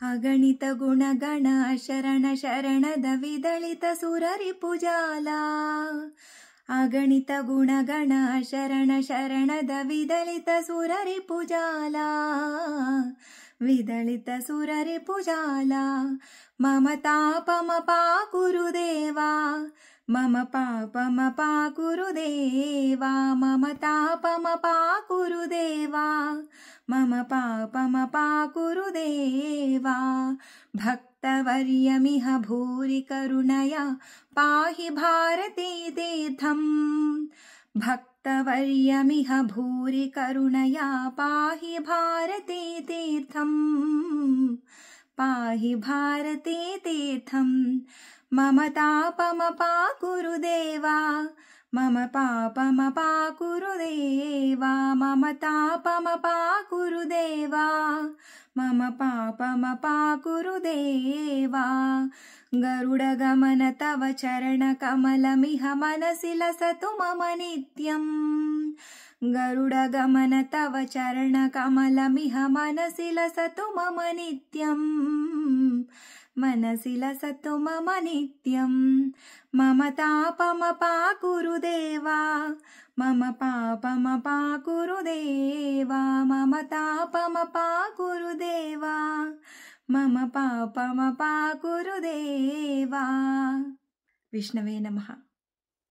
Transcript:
अगणित गुणगण शरण शरणद विदलित सुररिपुजाला अगणित गुणगण शरण शरणद विदलित सुररिपुजाला विदलित सुररिपुजाला मम तापमपा कुरुदेवा मम पापमपा कुरुदेवा मम तापमपा कुरुदेवा मम पापमपा कुरुदेवा भक्तवर्यमिह भूरि करुणया पाहि भारती तीर्थम् भक्तवर्यमिह भूरि करुणया पाहि भारती तीर्थम् पाहि भारती तीर्थम् मम तापमपा कुरुदेवा मम पापमपा कुरुदेवा मम तापमपा कुरुदेवा मम पापमपा कुरुदेवा गरुडगमन तव चरणकमलमिह मनसि लसतु मम नित्यम् गरुडगमन तव चरणकमलमिह मनसि लसतु मम नित्यम् मनसि लसतु मम नित्यम् मम तापमपा कुरुदेवा मम पापमपा कुरुदेवा मम तापमपा कुरुदेवा मम पापमपा कुरुदेवा। विष्णवे नमः।